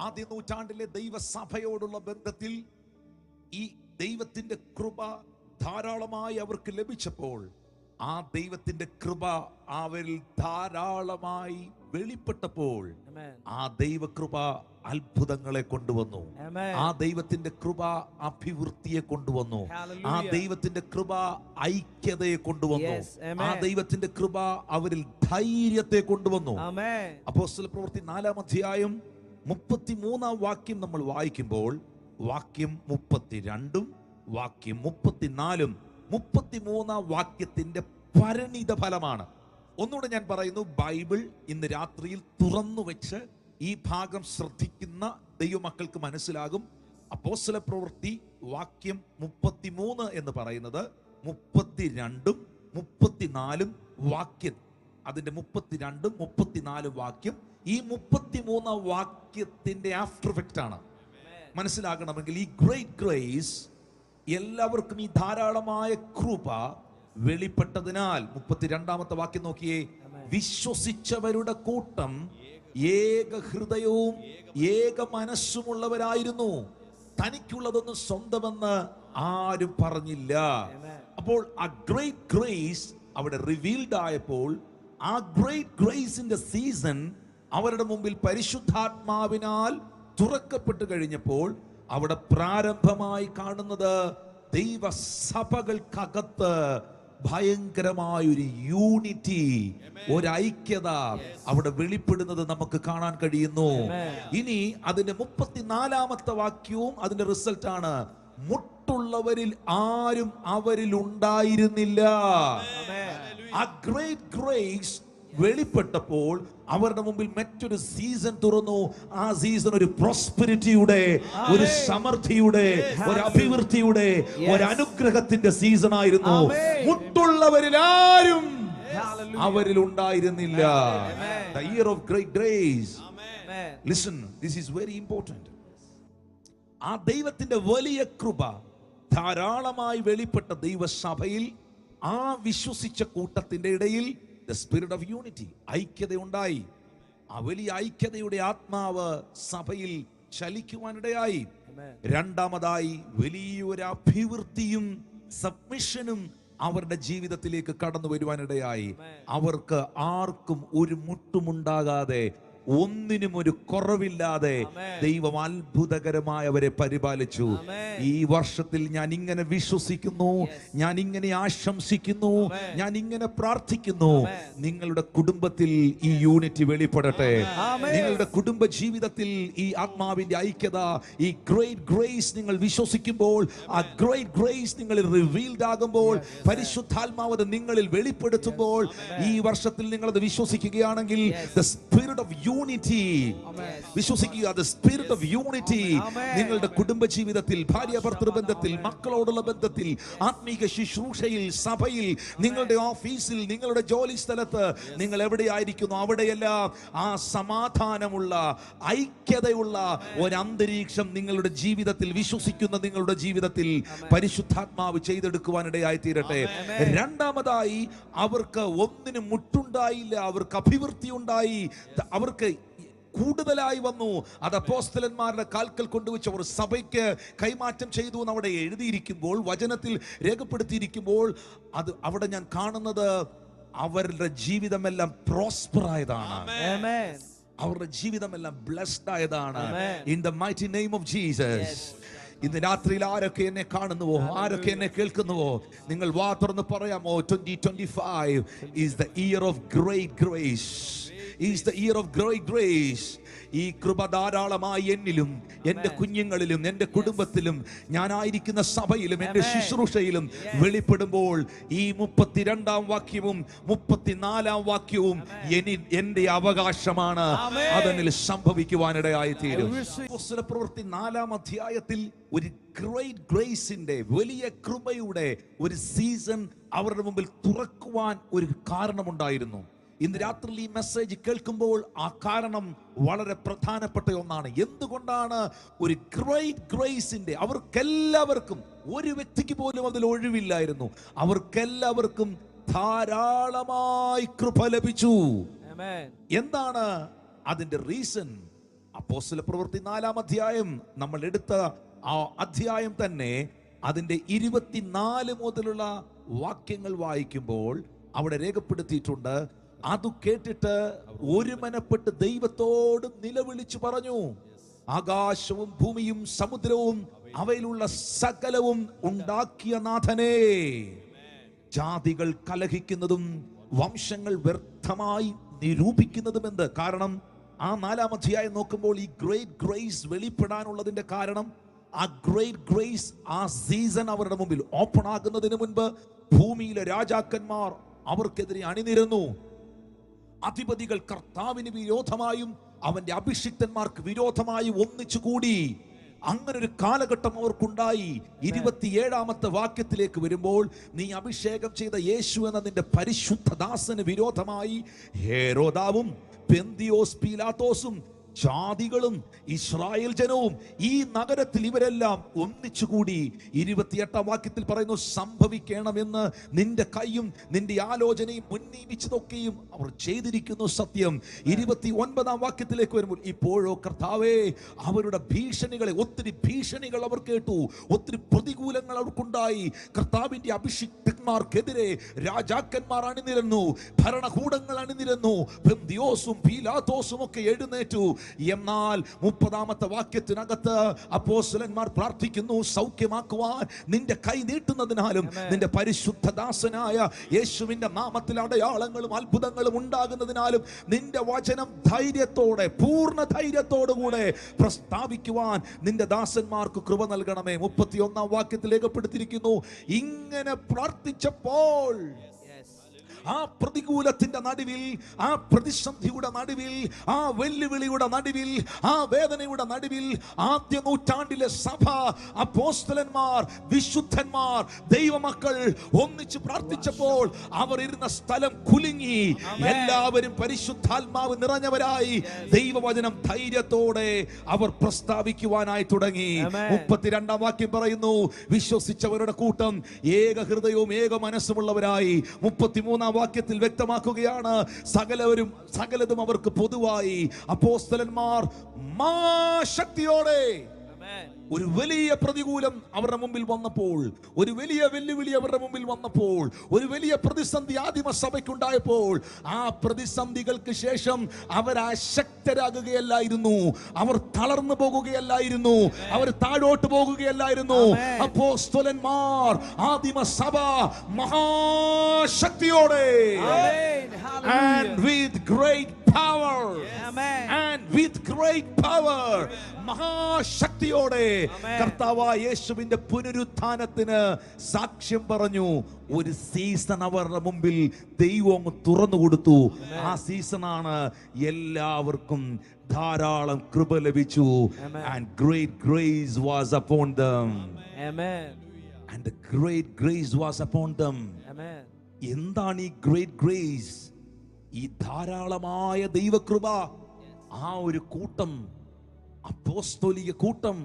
ആദ്യ നൂറ്റാണ്ടിലെ ദൈവസഭയോടുള്ള ബന്ധത്തിൽ ഈ ദൈവത്തിന്റെ കൃപ ധാരാളമായി അവർക്ക് ലഭിച്ചപ്പോൾ ആ ദൈവത്തിന്റെ കൃപ അവരിൽ ധാരാളമായി വെളിപ്പെട്ടപ്പോൾ ആ ദൈവകൃപ അത്ഭുതങ്ങളെ കൊണ്ടുവന്നു. ആ ദൈവത്തിന്റെ കൃപ അഭിവൃദ്ധിയെ കൊണ്ടുവന്നു. ആ ദൈവത്തിന്റെ കൃപ ഐക്യതയെ കൊണ്ടുവന്നു. ആ ദൈവത്തിന്റെ കൃപ അവരിൽ ധൈര്യത്തെ കൊണ്ടുവന്നു. അപ്പോസ്തല പ്രവൃത്തി 4-ാം അധ്യായം 33-ാം വാക്യം നമ്മൾ വായിക്കുമ്പോൾ വാക്യം 32-ഉം വാക്യം 34-ഉം 33-ാം വാക്യത്തിന്റെ പരിണിത ഫലമാണ്. ഒന്നുകൂടെ ഞാൻ പറയുന്നു, ബൈബിൾ ഇന്ന് രാത്രിയിൽ തുറന്നു വെച്ച് ഈ ഭാഗം ശ്രദ്ധിക്കുന്ന ദൈവമക്കൾക്ക് മനസ്സിലാകും. അപ്പോസ്തല പ്രവൃത്തി വാക്യം 33 എന്ന് പറയുന്നത് 32-ഉം 34-ഉം വാക്യം, അതിന്റെ 32-ഉം 34-ഉം വാക്യം ഈ 33-ാം വാക്യത്തിന്റെ ആഫ്റ്റർ എഫക്റ്റ് ആണ്. മനസ്സിലാകണമെങ്കിൽ ഈ ഗ്രേറ്റ് ഗ്രേസ് എല്ലാവർക്കും ഈ ധാരാളമായ കൃപ വെളിപ്പെട്ടതിനാൽ 32-ാമത്തെ വാക്യം നോക്കിയേ, വിശ്വസിച്ചവരുടെ കൂട്ടം ഏക ഹൃദയവും ഏക മനസ്സുമുള്ളവരായിരുന്നു, തനിക്കുള്ളതൊന്നും സ്വന്തമെന്ന് ആരും പറഞ്ഞില്ല. അപ്പോൾ ആ ഗ്രേറ്റ് ഗ്രേസ് അവിടെ റിവീൽഡ് ആയപ്പോൾ ആ ഗ്രേറ്റ് ഗ്രേസിന്റെ സീസൺ അവരുടെ മുമ്പിൽ പരിശുദ്ധാത്മാവിനാൽ തുറക്കപ്പെട്ട് കഴിഞ്ഞപ്പോൾ അവിടെ പ്രാരംഭമായി കാണുന്നത് ദൈവസഭകൾക്കകത്ത് ഭയങ്കരമായൊരു യൂണിറ്റി, ഒരു ഐക്യത അവിടെ വെളിപ്പെടുന്നത് നമുക്ക് കാണാൻ കഴിയുന്നു. ഇനി അതിന്റെ 34-ാമത്തെ വാക്യവും അതിന്റെ റിസൾട്ട് ആണ്, മുട്ടുള്ളവരിൽ ആരും അവരിൽ ഉണ്ടായിരുന്നില്ല. ആ ഗ്രേറ്റ് ഗ്രേസ് വെളിപ്പെട്ടപ്പോൾ അവരുടെ മുമ്പിൽ മറ്റൊരു സീസൺ തുറന്നു. ആ സീസൺ ഒരു പ്രോസ്പെരിറ്റിയുടെ, ഒരു സമൃദ്ധിയുടെ, ഒരു അഭിവൃദ്ധിയുടെ, ഒരു അനുഗ്രഹത്തിന്റെ സീസൺ ആയിരുന്നു. മുട്ടുള്ളവരിൽ ആരും അവരിൽ ഉണ്ടായിരുന്നില്ല. The year of great grace. Listen, this is very important. ആ ദൈവത്തിന്റെ വലിയ കൃപ ധാരാളമായി വെളിപ്പെട്ട ദൈവസഭയിൽ ആ വിശ്വസിച്ച കൂട്ടത്തിന്റെ ഇടയിൽ the spirit of unity, ഐക്യത ഉണ്ടായി. ആ വലിയ ഐക്യതയുടെ ആത്മാവ് സഭയിൽ ചലിക്കുവാനിടയായി. രണ്ടാമതായി വലിയൊരു അഭിവൃദ്ധിയും സബ്മിഷനും അവരുടെ ജീവിതത്തിലേക്ക് കടന്നു വരുവാനിടയായി. അവർക്ക് ആർക്കും ഒരു മുട്ടുമുണ്ടാകാതെ, ഒന്നിനും ഒരു കുറവില്ലാതെ ദൈവം അത്ഭുതകരമായി അവരെ പരിപാലിച്ചു. ഈ വർഷത്തിൽ ഞാൻ ഇങ്ങനെ വിശ്വസിക്കുന്നു, ഞാൻ ഇങ്ങനെ ആശംസിക്കുന്നു, ഞാൻ ഇങ്ങനെ പ്രാർത്ഥിക്കുന്നു, നിങ്ങളുടെ കുടുംബത്തിൽ ഈ യൂണിറ്റി വെളിപ്പെടട്ടെ. നിങ്ങളുടെ കുടുംബ ജീവിതത്തിൽ ഈ ആത്മാവിന്റെ ഐക്യത, ഈ ഗ്രേറ്റ് ഗ്രേസ് നിങ്ങൾ വിശ്വസിക്കുമ്പോൾ, ആ ഗ്രേറ്റ് ഗ്രേസ് നിങ്ങളിൽ റിവീൽഡ് ആകുമ്പോൾ, പരിശുദ്ധാത്മാവ് നിങ്ങളിൽ വെളിപ്പെടുത്തുമ്പോൾ, ഈ വർഷത്തിൽ നിങ്ങൾ അത് വിശ്വസിക്കുകയാണെങ്കിൽ the spirit of unity, വിശ്വസിക്കുക, the spirit of unity നിങ്ങളുടെ കുടുംബ ജീവിതത്തിൽ, ഭാര്യ ഭർത്തൃ ബന്ധത്തിൽ, മക്കളോടുള്ള ബന്ധത്തിൽ, ആത്മീക ശുശ്രൂഷയിൽ, സഭയിൽ, നിങ്ങളുടെ ഓഫീസിൽ, നിങ്ങളുടെ ജോലി സ്ഥലത്ത്, നിങ്ങൾ എവിടെയായിരിക്കുന്നു അവിടെയെല്ലാം ആ സമാധാനമുള്ള, ഐക്യതയുള്ള ഒരു അന്തരീക്ഷം നിങ്ങളുടെ ജീവിതത്തിൽ, വിശ്വസിക്കുന്ന നിങ്ങളുടെ ജീവിതത്തിൽ പരിശുദ്ധാത്മാവ് ചെയ്തെടുക്കുവാനിടയായി തീരട്ടെ. രണ്ടാമതായി അവർക്ക് ഒന്നിനും മുട്ടുണ്ടായില്ല, അവർക്ക് അഭിവൃദ്ധി ഉണ്ടായി, അവർക്ക് കൂടുതലായി വന്നു. അത് അപ്പോസ്തലന്മാരുടെ കാൽക്കൽ കൊണ്ടുവച്ച് അവർ സഭയ്ക്ക് കൈമാറ്റം ചെയ്തു എന്ന് അവിടെ എഴുതിയിരിക്കുമ്പോൾ, വചനത്തിൽ രേഖപ്പെടുത്തിയിരിക്കുമ്പോൾ, അത് അവിടെ ഞാൻ കാണുന്നത് അവരുടെ ജീവിതമെല്ലാം പ്രോസ്പർ ആയതാണ്. അവരുടെ ജീവിതമെല്ലാം ബ്ലെസ്ഡ് ആയതാണ്. In the mighty name of Jesus. ഇന്ന് രാത്രിയിൽ ആരൊക്കെ എന്നെ കാണുന്നുവോ, ആരൊക്കെ എന്നെ കേൾക്കുന്നുവോ, നിങ്ങൾ വാ തുറന്ന് പറയാമോ, 2025 is the year of great grace. Is the year of great grace. ഈ കൃപ ധാരാളമായി എന്നിലും, എൻ്റെ കുഞ്ഞുങ്ങളിലും, എൻ്റെ കുടുംബത്തിലും, ഞാനായിരിക്കുന്ന സഭയിലും, എൻ്റെ ശുശ്രൂഷയിലും വെളിപ്പെടുമ്പോൾ ഈ 32-ാം വാക്യവും 34-ാം വാക്യവും എൻ്റെ അവകാശമാണ്. അതെന്നിൽ സംഭവിക്കുവാനിടയായി തീരും. അപ്പോസ്തല പ്രവൃത്തി 4-ാം അധ്യായത്തിൽ ഒരു ഗ്രേറ്റ് ഗ്രേസിന്റെ, വലിയ കൃപയുടെ ഒരു സീസൺ അവരുടെ മുമ്പിൽ തുറക്കുവാൻ ഒരു കാരണമുണ്ടായിരുന്നു. ഇന്ന് രാത്രി ഈ മെസ്സേജ് കേൾക്കുമ്പോൾ ആ കാരണം വളരെ പ്രധാനപ്പെട്ട ഒന്നാണ്. എന്തുകൊണ്ടാണ് ഒരു ഗ്രേറ്റ് ഗ്രേസിന്റെ, അവർക്കെല്ലാവർക്കും, ഒരു വ്യക്തിക്ക് പോലും അതിൽ ഒഴിവില്ലായിരുന്നു, അവർക്കെല്ലാവർക്കും ധാരാളമായി കൃപ ലഭിച്ചു. എന്താണ് അതിന്റെ റീസൺ? അപ്പോസ്തലപ്രവൃത്തി 4-ാം അധ്യായം നമ്മൾ എടുത്ത ആ അധ്യായം തന്നെ അതിന്റെ 24 മുതലുള്ള വാക്യങ്ങൾ വായിക്കുമ്പോൾ അവിടെ രേഖപ്പെടുത്തിയിട്ടുണ്ട്. അത് കേട്ടിട്ട് ഒരുമനപ്പെട്ട് ദൈവത്തോട് നിലവിളിച്ചു പറഞ്ഞു, ആകാശവും ഭൂമിയും സമുദ്രവും അവയിലുള്ള സകലവും ഉണ്ടാക്കിയ നാഥനേ, ജാതികൾ കലഹിക്കുന്നതും വംശങ്ങൾ വ്യർത്ഥമായി നിരൂപിക്കുന്നതും എന്ത്? കാരണം ആ 4-ാം അധ്യായം നോക്കുമ്പോൾ ഈ ഗ്രേറ്റ് ഗ്രേസ് വെളിപ്പെടാനുള്ളതിന്റെ കാരണം, ആ ഗ്രേറ്റ് ഗ്രേസ്, ആ സീസൺ അവരുടെ മുമ്പിൽ ഓപ്പൺ ആകുന്നതിന് മുൻപ് ഭൂമിയിലെ രാജാക്കന്മാർ അവർക്കെതിരെ അണിനിരന്നു. അധിപതികൾ കർത്താവിന് വിരോധമായും അവന്റെ അഭിഷിക്തന്മാർക്ക് വിരോധമായും ഒന്നിച്ചുകൂടി. അങ്ങനെ ഒരു കാലഘട്ടം അവർക്കുണ്ടായി. 27-ാമത്തെ വാക്യത്തിലേക്ക് വരുമ്പോൾ, നീ അഭിഷേകം ചെയ്ത യേശു എന്ന നിന്റെ പരിശുദ്ധദാസന് വിരോധമായി ഹേരോദാവും പെന്തിയോസ് പീലാത്തോസും ജാതികളും ഇസ്രായേൽ ജനവും ഈ നഗരത്തിൽ ഇവരെല്ലാം ഒന്നിച്ചുകൂടി. 28-ാം വാക്യത്തിൽ പറയുന്നു, സംഭവിക്കണമെന്ന് നിന്റെ കൈയും നിന്റെ ആലോചനയും മുന്നീപിച്ചതൊക്കെയും അവർ ചെയ്തിരിക്കുന്നു സത്യം. 29-ാം വാക്യത്തിലേക്ക് വരുമ്പോൾ, ഇപ്പോഴോ കർത്താവേ, അവരുടെ ഭീഷണികളെ, ഒത്തിരി ഭീഷണികൾ അവർ കേട്ടു, ഒത്തിരി പ്രതികൂലങ്ങൾ അവർക്കുണ്ടായി. കർത്താവിന്റെ അഭിഷിക്തന്മാർക്കെതിരെ രാജാക്കന്മാർ അണിനിരന്നു, ഭരണകൂടങ്ങൾ അണിനിരന്നു, പെന്തിയോസും പീലാത്തോസും ഒക്കെ എഴുന്നേറ്റു. എന്നാൽ 30-ാമത്തെ വാക്യത്തിനകത്ത് അപ്പോസ്തലന്മാർ പ്രാർത്ഥിക്കുന്നു, സൗഖ്യമാക്കുവാൻ നിന്റെ കൈ നീട്ടുന്നതിനാലും നിന്റെ പരിശുദ്ധദാസനായ യേശുവിന്റെ നാമത്തിൽ അടയാളങ്ങളും അത്ഭുതങ്ങളും ഉണ്ടാകുന്നതിനാലും നിന്റെ വചനം ധൈര്യത്തോടെ, പൂർണ്ണ ധൈര്യത്തോടുകൂടെ പ്രസ്താവിക്കുവാൻ നിന്റെ ദാസന്മാർക്ക് കൃപ നൽകണമേ. 31-ാം വാക്യത്തിൽ രേഖപ്പെടുത്തിയിരിക്കുന്നു, ഇങ്ങനെ പ്രാർത്ഥിച്ചപ്പോൾ ആ പ്രതികൂലത്തിന്റെ നടുവിൽ, ആ പ്രതിസന്ധിയുടെ നടുവിൽ, ആ വെല്ലുവിളിയുടെ നടുവിൽ, ആ വേദനയുടെ നടുവിൽ ആദ്യ നൂറ്റാണ്ടിലെ സഭ, അപ്പോസ്തലന്മാർ, വിശുദ്ധന്മാർ, ദൈവമക്കൾ ഒന്നിച്ച് പ്രാർത്ഥിച്ചപ്പോൾ അവർ ഇരുന്ന സ്ഥലം കുലുങ്ങി. എല്ലാവരും പരിശുദ്ധാത്മാവ് നിറഞ്ഞവരായി ദൈവവചനം ധൈര്യത്തോടെ അവർ പ്രസ്താവിക്കുവാനായി തുടങ്ങി. 32-ാം വാക്യം പറയുന്നു, വിശ്വസിച്ചവരുടെ കൂട്ടം ഏക ഹൃദയവും ഏക മനസ്സുമുള്ളവരായി. 33-ാം വാക്യത്തിൽ വ്യക്തമാക്കുകയാണ്, സകലതും അവർക്ക് പൊതുവായി. അപ്പോസ്തലന്മാർ ശക്തിയോടെ ഒരു വലിയ പ്രതികൂലം അവരുടെ മുമ്പിൽ വന്നപ്പോൾ, ഒരു വലിയ വെല്ലുവിളി അവരുടെ മുമ്പിൽ വന്നപ്പോൾ, ഒരു വലിയ പ്രതിസന്ധി ആദിമ സഭയ്ക്കുണ്ടായപ്പോൾ, ആ പ്രതിസന്ധികൾക്ക് ശേഷം അവർ അശക്തരാകുകയല്ലായിരുന്നു, അവർ തളർന്നു പോകുകയല്ലായിരുന്നു, അവർ താഴോട്ട് പോകുകയല്ലായിരുന്നു. അപ്പോസ്തലന്മാർ, ആദിമ സഭ മഹാശക്തിയോടെ and with great power, and with great power, മഹാശക്തിയോടെ കർത്താവായ യേശുവിന്റെ പുനരുത്ഥാനത്തിന് സാക്ഷ്യം പറഞ്ഞു. ഒരു സീസൺ അവരുടെ മുമ്പിൽ ദൈവം തുറന്നു കൊടുത്തു. ആ സീസണാണ് എല്ലാവർക്കും ധാരാളം കൃപ ലഭിച്ചു. And great grace was upon them. And the great grace was upon them. എന്താണ് ഈ ഗ്രേറ്റ് ഗ്രേസ്? ഈ ധാരാളമായ ദൈവകൃപ ആ ഒരു കൂട്ടം, അപ്പോസ്തോലിക കൂട്ടം,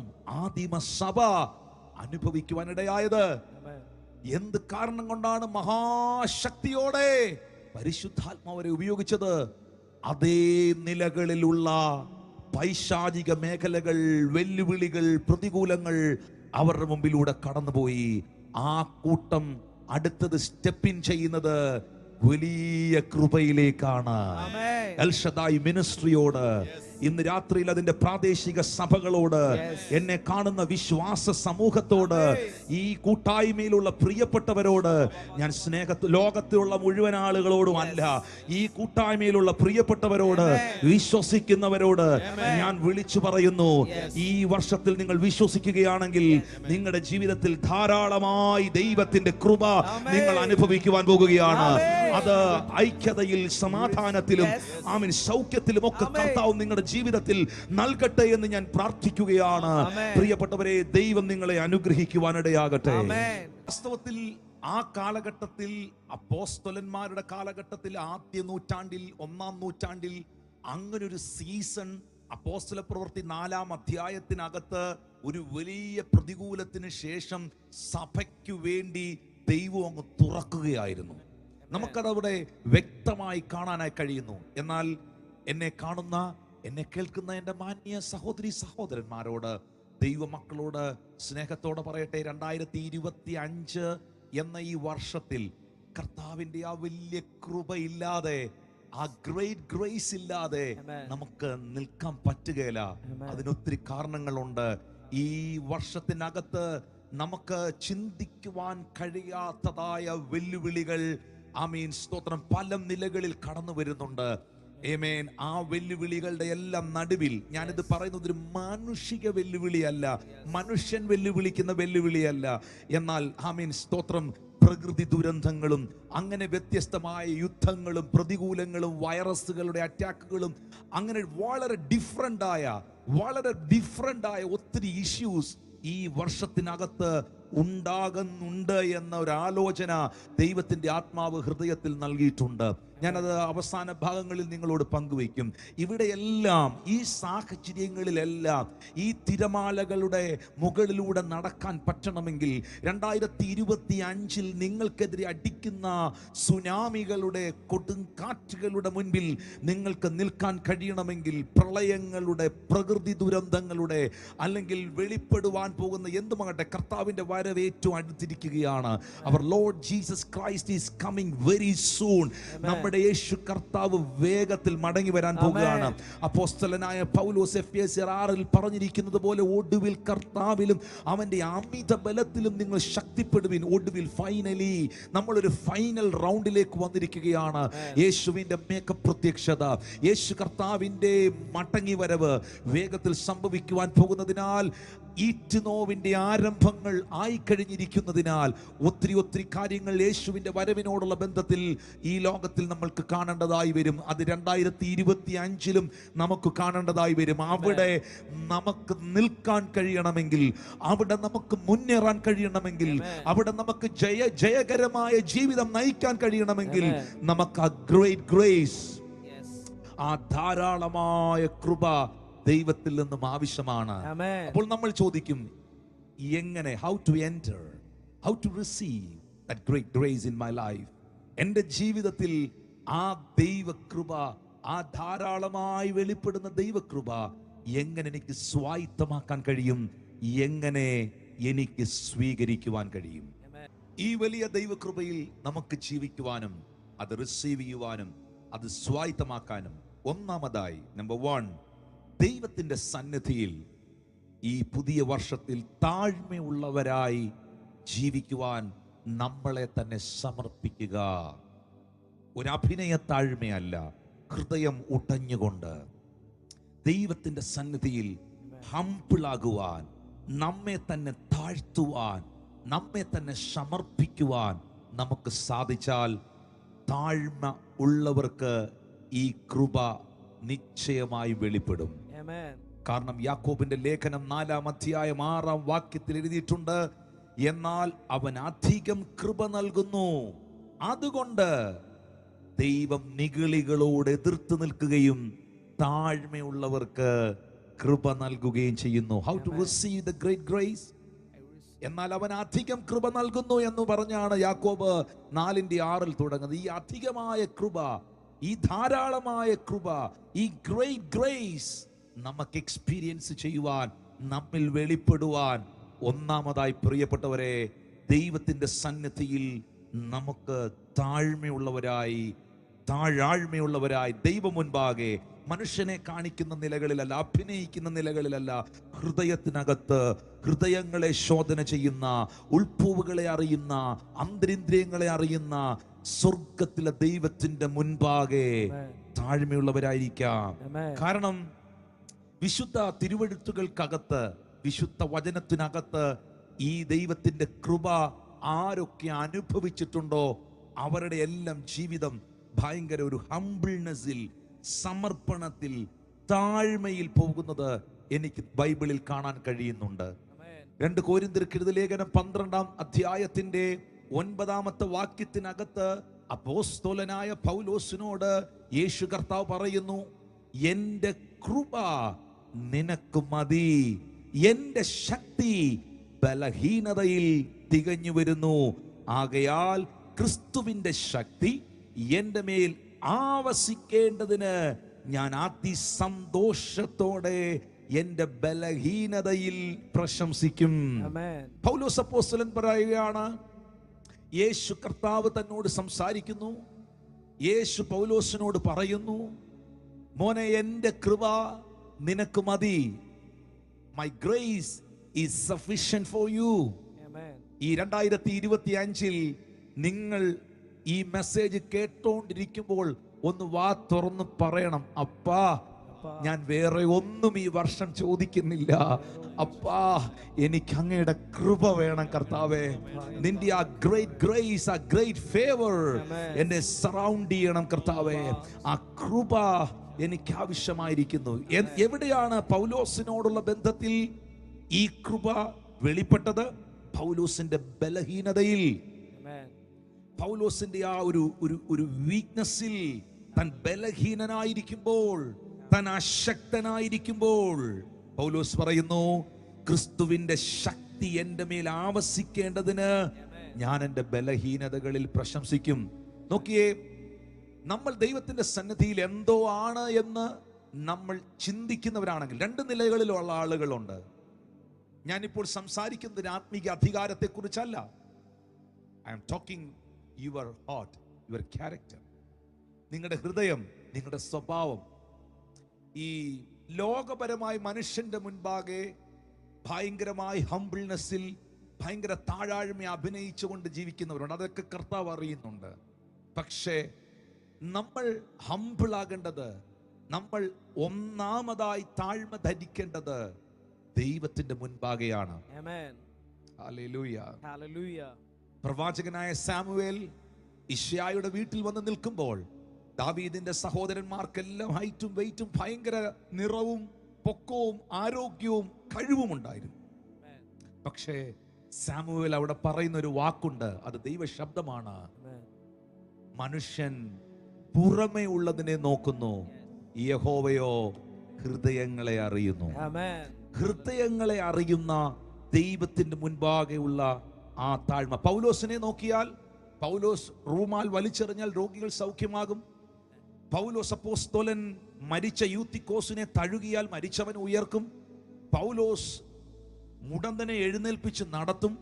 ആദിമ സഭ അനുഭവിക്കുവാനിടയായത്. എന്ത് കാരണം കൊണ്ടാണ് മഹാശക്തിയോടെ പരിശുദ്ധാത്മാവരെ ഉപയോഗിച്ചത്? അതേ നിലകളിലുള്ള പൈശാചിക മേഖലകൾ, വെല്ലുവിളികൾ, പ്രതികൂലങ്ങൾ അവരുടെ മുമ്പിലൂടെ കടന്നുപോയി. ആ കൂട്ടം അടുത്തത് സ്റ്റെപ്പിൻ ചെയ്യുന്നത് വലിയ കൃപയിലേക്കാണ്. എൽ ഷദായ് മിനിസ്ട്രിയോട്, ഇന്ന് രാത്രിയിൽ അതിന്റെ പ്രാദേശിക സഭകളോട്, എന്നെ കാണുന്ന വിശ്വാസ സമൂഹത്തോട്, ഈ കൂട്ടായ്മയിലുള്ള പ്രിയപ്പെട്ടവരോട് ഞാൻ ലോകത്തിലുള്ള മുഴുവൻ ആളുകളോടും അല്ല, ഈ കൂട്ടായ്മയിലുള്ള പ്രിയപ്പെട്ടവരോട്, വിശ്വസിക്കുന്നവരോട് ഞാൻ വിളിച്ചു പറയുന്നു, ഈ വർഷത്തിൽ നിങ്ങൾ വിശ്വസിക്കുകയാണെങ്കിൽ നിങ്ങളുടെ ജീവിതത്തിൽ ധാരാളമായി ദൈവത്തിന്റെ കൃപ നിങ്ങൾ അനുഭവിക്കുവാൻ പോകുകയാണ്. അത് ഐക്യതയിൽ, സമാധാനത്തിലും, ആമീൻ, സൗഖ്യത്തിലും ഒക്കെ കർത്താവ് നിങ്ങളുടെ ജീവിതത്തിൽ നൽകട്ടെ എന്ന് ഞാൻ പ്രാർത്ഥിക്കുകയാണ്. പ്രിയപ്പെട്ടവരെ, ദൈവം നിങ്ങളെ അനുഗ്രഹിക്കുവാനിടയാകട്ടെ. വാസ്തവത്തിൽ ആ കാലഘട്ടത്തിൽ, അപ്പോസ്തലന്മാരുടെ കാലഘട്ടത്തിൽ, ആദ്യ നൂറ്റാണ്ടിൽ, 1-ാം നൂറ്റാണ്ടിൽ അങ്ങനൊരു സീസൺ അപ്പോസ്തലപ്രവൃത്തി 4-ാം അധ്യായത്തിനകത്ത് ഒരു വലിയ പ്രതികൂലത്തിന് ശേഷം സഭയ്ക്കു വേണ്ടി ദൈവം അങ്ങ് തുറക്കുകയായിരുന്നു. നമുക്കതവിടെ വ്യക്തമായി കാണാനായി കഴിയുന്നു. എന്നാൽ എന്നെ കാണുന്ന എന്നെ കേൾക്കുന്ന എൻ്റെ മാന്യ സഹോദരി സഹോദരന്മാരോട്, ദൈവമക്കളോട് സ്നേഹത്തോടെ പറയട്ടെ, 2025 എന്ന ഈ വർഷത്തിൽ കർത്താവിൻ്റെ ആ വലിയ കൃപയില്ലാതെ, ആ ഗ്രേറ്റ് ഗ്രേസ് ഇല്ലാതെ നമുക്ക് നിൽക്കാൻ പറ്റുകയില്ല. അതിനൊത്തിരി കാരണങ്ങളുണ്ട്. ഈ വർഷത്തിനകത്ത് നമുക്ക് ചിന്തിക്കുവാൻ കഴിയാത്തതായ വെല്ലുവിളികൾ, ആമീൻ, സ്തോത്രം, പല നിലകളിൽ കടന്നു വരുന്നുണ്ട്. ആമേൻ. ആ വെല്ലുവിളികളുടെ എല്ലാം നടുവിൽ ഞാനിത് പറയുന്നത് ഒരു മാനുഷിക വെല്ലുവിളിയല്ല, മനുഷ്യൻ വെല്ലുവിളിക്കുന്ന വെല്ലുവിളിയല്ല. എന്നാൽ ആമീൻ, സ്തോത്രം, പ്രകൃതി ദുരന്തങ്ങളും അങ്ങനെ വ്യത്യസ്തമായ യുദ്ധങ്ങളും പ്രതികൂലങ്ങളും വൈറസുകളുടെ അറ്റാക്കുകളും അങ്ങനെ വളരെ ഡിഫറൻ്റ് ആയ ഒത്തിരി ഇഷ്യൂസ് ഈ വർഷത്തിനകത്ത് ഉണ്ടാകുന്നുണ്ട് എന്ന ഒരു ആലോചന ദൈവത്തിൻ്റെ ആത്മാവ് ഹൃദയത്തിൽ നൽകിയിട്ടുണ്ട്. ഞാനത് അവസാന ഭാഗങ്ങളിൽ നിങ്ങളോട് പങ്കുവയ്ക്കും. ഇവിടെയെല്ലാം, ഈ സാഹചര്യങ്ങളിലെല്ലാം ഈ തിരമാലകളുടെ മുകളിലൂടെ നടക്കാൻ പറ്റണമെങ്കിൽ, 2025 നിങ്ങൾക്കെതിരെ അടിക്കുന്ന സുനാമികളുടെ കൊടുങ്കാറ്റുകളുടെ മുൻപിൽ നിങ്ങൾക്ക് നിൽക്കാൻ കഴിയണമെങ്കിൽ, പ്രളയങ്ങളുടെ, പ്രകൃതി ദുരന്തങ്ങളുടെ, അല്ലെങ്കിൽ വെളിപ്പെടുവാൻ പോകുന്ന എന്തുമാകട്ടെ, കർത്താവിൻ്റെ വരവ് ഏറ്റവും അടുത്തിരിക്കുകയാണ്. അവർ Lord Jesus Christ is coming very soon. നമ്മുടെ യേശു കർത്താവ് വേഗത്തിൽ മടങ്ങി വരാൻ പോകുകയാണ്. അപ്പോസ്തലനായ പൗലോസ് എഫെസ്യർ 6 പറഞ്ഞിരിക്കുന്നത് പോലെ, ഒടുവിൽ കർത്താവിലും അവന്റെ അമിത ബലത്തിലും നിങ്ങൾ ശക്തിപ്പെടുവിൻ. ഒടുവിൽ ഫൈനലി നമ്മളൊരു ഫൈനൽ റൗണ്ടിലേക്ക് വന്നിരിക്കുകയാണ്. യേശുവിന്റെ മേഘ പ്രത്യക്ഷത, യേശു കർത്താവിന്റെ മടങ്ങി വരവ് വേഗത്തിൽ സംഭവിക്കുവാൻ പോകുന്നതിനാൽ, ഈറ്റുനോവിന്റെ ആരംഭങ്ങൾ ആയിക്കഴിഞ്ഞിരിക്കുന്നതിനാൽ ഒത്തിരി കാര്യങ്ങൾ യേശുവിന്റെ വരവിനോടുള്ള ബന്ധത്തിൽ ഈ ലോകത്തിൽ നമ്മൾക്ക് കാണേണ്ടതായി വരും. അത് 2025 നമുക്ക് കാണേണ്ടതായി വരും. അവിടെ നമുക്ക് നിൽക്കാൻ കഴിയണമെങ്കിൽ, അവിടെ നമുക്ക് മുന്നേറാൻ കഴിയണമെങ്കിൽ, അവിടെ നമുക്ക് ജയകരമായ ജീവിതം നയിക്കാൻ കഴിയണമെങ്കിൽ, നമുക്ക് ആ ഗ്രേറ്റ് ഗ്രേസ്, ആ ധാരാളമായ കൃപ ദൈവത്തിൽ നിന്നും ആവശ്യമാണ്. അപ്പോൾ നമ്മൾ ചോദിക്കും, എങ്ങനെ, how to enter, how to receive that great grace in my life? എൻ്റെ ജീവിതത്തിൽ ആ ദൈവകൃപ, ആ ധാരാളമായി വെളിപ്പെടുന്ന ദൈവകൃപ എങ്ങനെ എനിക്ക് സ്വായത്തമാക്കാൻ കഴിയും? എങ്ങനെ എനിക്ക് സ്വീകരിക്കുവാൻ കഴിയും? ഈ വലിയ ദൈവകൃപയിൽ നമുക്ക് ജീവിക്കുവാനും അത് റിസീവ് ചെയ്യുവാനും അത് സ്വായത്തമാക്കാനും, ഒന്നാമതായി, നമ്പർ 1, ദൈവത്തിന്റെ സന്നിധിയിൽ ഈ പുതിയ വർഷത്തിൽ താഴ്മയുള്ളവരായി ജീവിക്കുവാൻ നമ്മളെ തന്നെ സമർപ്പിക്കുക. ഒരു അഭിനയ താഴ്മയല്ല, ഹൃദയം ഉടഞ്ഞുകൊണ്ട് ദൈവത്തിന്റെ സന്നിധിയിൽ ഹംബിളാകുവാൻ, നമ്മെ തന്നെ താഴ്ത്തുവാൻ, നമ്മെ തന്നെ സമർപ്പിക്കുവാൻ നമുക്ക് സാധിച്ചാൽ, താഴ്മ ഉള്ളവർക്ക് ഈ കൃപ നിശ്ചയമായി വെളിപ്പെടും. കാരണം യാക്കോബിന്റെ ലേഖനം 4-ാം അധ്യായം 6-ാം വാക്യത്തിൽ എഴുതിയിട്ടുണ്ട്, എന്നാൽ അവൻ അധികം കൃപ നൽകുന്നു, അതുകൊണ്ട് ദൈവം നിഗളികളോട് എതിർത്ത് നിൽക്കുകയും താഴ്മയുള്ളവർക്ക് കൃപ നൽകുകയും ചെയ്യുന്നു. How to receive the great grace? എന്നാൽ അവൻ അധികം കൃപ നൽകുന്നു എന്ന് പറഞ്ഞാണ് യാക്കോബ് 4:6 തുടങ്ങുന്നത്. ഈ അധികമായ കൃപ, ഈ ധാരാളമായ കൃപ, ഈ ഗ്രേറ്റ് ഗ്രേസ് നമുക്ക് എക്സ്പീരിയൻസ് ചെയ്യുവാൻ, നമ്മിൽ വെളിപ്പെടുവാൻ, ഒന്നാമതായി പ്രിയപ്പെട്ടവരെ, ദൈവത്തിന്റെ സന്നിധിയിൽ നമുക്ക് താഴ്മയുള്ളവരായി ദൈവം മുൻപാകെ, മനുഷ്യനെ കാണിക്കുന്ന നിലകളിലല്ല, അഭിനയിക്കുന്ന നിലകളിലല്ല, ഹൃദയത്തിനകത്ത് ഹൃദയങ്ങളെ ശോധന ചെയ്യുന്ന, ഉൾപ്പൂവുകളെ അറിയുന്ന, അന്തരിന്ദ്രിയങ്ങളെ അറിയുന്ന സ്വർഗത്തിലെ ദൈവത്തിന്റെ മുൻപാകെ താഴ്മയുള്ളവരായിരിക്കാം. കാരണം വിശുദ്ധ തിരുവെഴുത്തുകൾക്കകത്ത്, വിശുദ്ധ വചനത്തിനകത്ത് ഈ ദൈവത്തിന്റെ കൃപ ആരൊക്കെ അനുഭവിച്ചിട്ടുണ്ടോ അവരുടെ എല്ലാം ജീവിതം ഭയങ്കര ഒരു ഹംബിൾനെസ്സിൽ, സമർപ്പണത്തിൽ, താഴ്മയിൽ പോകുന്നത് എനിക്ക് ബൈബിളിൽ കാണാൻ കഴിയുന്നുണ്ട്. 2 കൊരിന്ത്യർക്ക് എഴുതിയ ലേഖനം 12-ാം അധ്യായത്തിന്റെ 9-ാമത്തെ വാക്യത്തിനകത്ത് അപ്പോസ്തലനായ പൗലോസിനോട് യേശു കർത്താവ് പറയുന്നു, എന്റെ കൃപ നിനക്ക് മതി, എന്റെ ശക്തി ബലഹീനതയിൽ തികഞ്ഞു വരുന്നു. ആകയാൽ ക്രിസ്തുവിന്റെ ശക്തി എന്റെ മേൽ ആവസിക്കേണ്ടതിന് ഞാൻ അതിസന്തോഷത്തോടെ എന്റെ ബലഹീനതയിൽ പ്രശംസിക്കും. പൗലോസ് അപ്പോസ്തലൻ പറയുകയാണ്, യേശു കർത്താവ് തന്നോട് സംസാരിക്കുന്നു. യേശു പൗലോസിനോട് പറയുന്നു, മോനെ, എന്റെ കൃപ നിനക്ക് മതി. My grace is sufficient for you. ഈ 2025 നിങ്ങൾ ഈ മെസ്സേജ് കേട്ടോണ്ടിരിക്കുമ്പോൾ ഒന്ന് വാ തുറന്ന് പറയണം, അപ്പാ, ഞാൻ വേറെ ഒന്നും ഈ വർഷം ചോദിക്കുന്നില്ല. അപ്പാ, എനിക്ക് അങ്ങയുടെ കൃപ വേണം കർത്താവേ. നിന്റെ ആ ഗ്രേറ്റ് ഗ്രേസ്, ആ ഗ്രേറ്റ് ഫേവർ എന്നെ സറൗണ്ട് ചെയ്യണം കർത്താവേ. ആ കൃപ എനിക്ക് ആവശ്യമായിരിക്കുന്നു. എവിടെയാണ് പൗലോസിനോടുള്ള ബന്ധത്തിൽ ഈ കൃപ വെളിപ്പെട്ടത്? പൗലോസിന്റെ ബലഹീനതയിൽ, പൗലോസിന്റെ ആ ഒരു വീക്ക്നെസ്സിൽ, താൻ ബലഹീനനായിരിക്കുമ്പോൾ, താൻ അശക്തനായിരിക്കുമ്പോൾ പൗലോസ് പറയുന്നു, ക്രിസ്തുവിന്റെ ശക്തി എന്റെ മേൽ ആവസിക്കേണ്ടതിന് ഞാൻ എന്റെ ബലഹീനതകളിൽ പ്രശംസിക്കും. നോക്കിയേ, നമ്മൾ ദൈവത്തിന്റെ സന്നിധിയിൽ എന്തോ ആണ് എന്ന് നമ്മൾ ചിന്തിക്കുന്നവരാണെങ്കിൽ, രണ്ട് നിലകളിലുള്ള ആളുകളുണ്ട്. ഞാനിപ്പോൾ സംസാരിക്കുന്നത് ആത്മീക അധികാരത്തെ കുറിച്ചല്ല. I am talking your heart, your character, നിങ്ങളുടെ ഹൃദയം, നിങ്ങളുടെ സ്വഭാവം. ഈ ലോകപരമായ മനുഷ്യന്റെ മുൻപാകെ ഭയങ്കരമായി ഹംബിൾനെസ്സിൽ, ഭയങ്കര താഴാഴ്മ അഭിനയിച്ചുകൊണ്ട് ജീവിക്കുന്നവരുണ്ട്. അതൊക്കെ കർത്താവ് അറിയുന്നുണ്ട്. പക്ഷേ നമ്മൾ ഹംബിളാകേണ്ടത്, നമ്മൾ ഒന്നാമതായി താഴ്മ ധരിക്കേണ്ടത് ദൈവത്തിന്റെ മുൻപാകെയാണ്. ഹല്ലേലൂയ. പ്രവാചകനായ സാമുവേൽ ഇശ്യായുടെ വീട്ടിൽ വന്ന് നിൽക്കുമ്പോൾ ദാവീദിന്റെ സഹോദരന്മാർക്കെല്ലാം ഹൈറ്റും വെയിറ്റും ഭയങ്കര നിറവും പൊക്കവും ആരോഗ്യവും കഴിവും ഉണ്ടായിരുന്നു. പക്ഷേ സാമുവേൽ അവിടെ പറയുന്ന ഒരു വാക്കുണ്ട്, അത് ദൈവ ശബ്ദമാണ്. മനുഷ്യൻ പുറമേ ഉള്ളതിനെ നോക്കുന്നു, യഹോവയോ ഹൃദയങ്ങളെ അറിയുന്നു. ഹൃദയങ്ങളെ അറിയുന്ന ദൈവത്തിന്റെ മുൻപാകെയുള്ള ആ താഴ്മ. പൗലോസിനെ നോക്കിയാൽ, പൗലോസ് റൂമാൽ വലിച്ചെറിഞ്ഞാൽ രോഗികൾ സൗഖ്യമാകും. പൗലോസ് അപ്പോസ്തലൻ മരിച്ച യൂത്തിക്കോസിനെ തഴുകിയാൽ മരിച്ചവൻ ഉയർക്കും. പൗലോസ് മുടന്തനെ എഴുന്നേൽപ്പിച്ച് നടത്തും.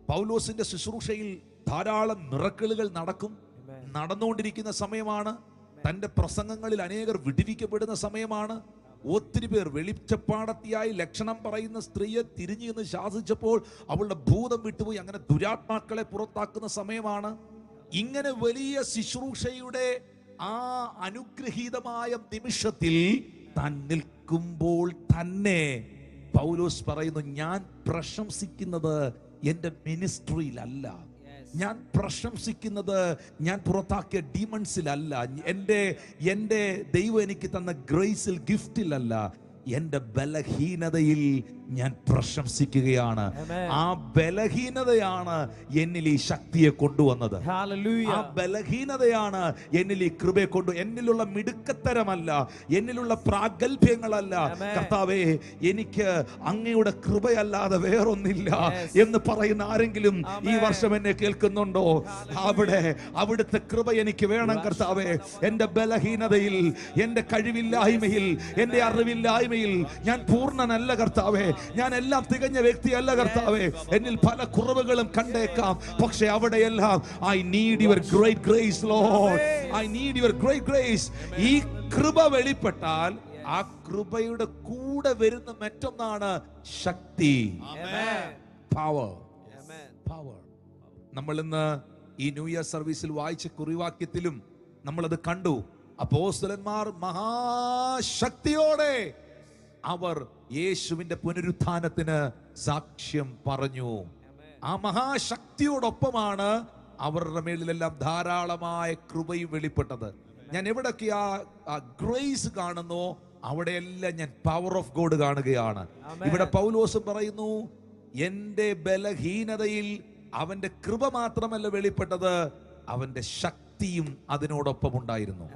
പൗലോസിന്റെ ശുശ്രൂഷയിൽ ധാരാളം മിറക്കിളുകൾ നടന്നുകൊണ്ടിരിക്കുന്ന സമയമാണ്. തന്റെ പ്രസംഗങ്ങളിൽ അനേകർ വിടുവിക്കപ്പെടുന്ന സമയമാണ്. ഒത്തിരി പേർ, വെളിച്ചപ്പാടത്തിയായി ലക്ഷണം പറയുന്ന സ്ത്രീയെ തിരിഞ്ഞു നിന്ന് ശാസിച്ചപ്പോൾ അവളുടെ ഭൂതം വിട്ടുപോയി. അങ്ങനെ ദുരാത്മാക്കളെ പുറത്താക്കുന്ന സമയമാണ്. ഇങ്ങനെ വലിയ ശുശ്രൂഷയുടെ ആ അനുഗ്രഹീതമായ നിമിഷത്തിൽ താൻ നിൽക്കുമ്പോൾ തന്നെ പൗലോസ് പറയുന്നു, ഞാൻ പ്രശംസിക്കുന്നത് എന്റെ മിനിസ്ട്രിയിലല്ല, ഞാൻ പ്രശംസിക്കുന്നത് ഞാൻ പുറത്താക്കിയ ഡീമൺസിലല്ല, എൻ്റെ ദൈവം എനിക്ക് തന്ന ഗ്രേസിൽ, ഗിഫ്റ്റിലല്ല, എൻ്റെ ബലഹീനതയിൽ ഞാൻ പ്രശംസിക്കുകയാണ്. ആ ബലഹീനതയാണ് എന്നിൽ ഈ ശക്തിയെ കൊണ്ടുവന്നത്. ആ ബലഹീനതയാണ് എന്നിൽ ഈ കൃപയെ എന്നിലുള്ള മിടുക്കത്തരമല്ല, എന്നിലുള്ള പ്രാഗൽഭ്യങ്ങളല്ല. കർത്താവേ, എനിക്ക് അങ്ങയുടെ കൃപയല്ലാതെ വേറൊന്നില്ല എന്ന് പറയുന്ന ആരെങ്കിലും ഈ വർഷം എന്നെ കേൾക്കുന്നുണ്ടോ? അവിടുത്തെ കൃപ എനിക്ക് വേണം കർത്താവേ. എൻ്റെ ബലഹീനതയിൽ, എൻ്റെ കഴിവില്ലായ്മയിൽ, എൻ്റെ അറിവില്ലായ്മയിൽ ഞാൻ പൂർണ്ണനല്ല കർത്താവേ. ഞാൻ എല്ലാം തികഞ്ഞ വ്യക്തിയല്ല കർത്താവേ. എന്നിൽ പല കുറവുകളും കണ്ടേക്കാം. പക്ഷെ അവിടെയെല്ലാം I need your great grace Lord, I need your great grace. ഈ കൃപ വെളിപ്പെട്ടാൽ ആ കൃപയുടെ കൂടെ വരുന്ന മറ്റൊന്നാണ് ശക്തി, പവർ. നമ്മൾ ഇന്ന് ഈ ന്യൂ ഇയർ സർവീസിൽ വായിച്ച കുറിവാക്യത്തിലും നമ്മളത് കണ്ടു. അപ്പോസ്തലന്മാർ മഹാശക്തിയോടെ അവർ യേശുവിന്റെ പുനരുത്ഥാനത്തിന് സാക്ഷ്യം പറഞ്ഞു. ആ മഹാശക്തിയോടൊപ്പമാണ് അവരുടെ മേളിലെല്ലാം ധാരാളമായ കൃപയും വെളിപ്പെട്ടത്. ഞാൻ എവിടൊക്കെ ആ ഗ്രേസ് കാണുന്നു, അവിടെയെല്ലാം ഞാൻ പവർ ഓഫ് ഗോഡ് കാണുകയാണ്. ഇവിടെ പൗലോസ് പറയുന്നു, എന്റെ ബലഹീനതയിൽ അവന്റെ കൃപ മാത്രമല്ല വെളിപ്പെട്ടത്, അവന്റെ ശക്തിയും അതിനോടൊപ്പം ഉണ്ടായിരുന്നു.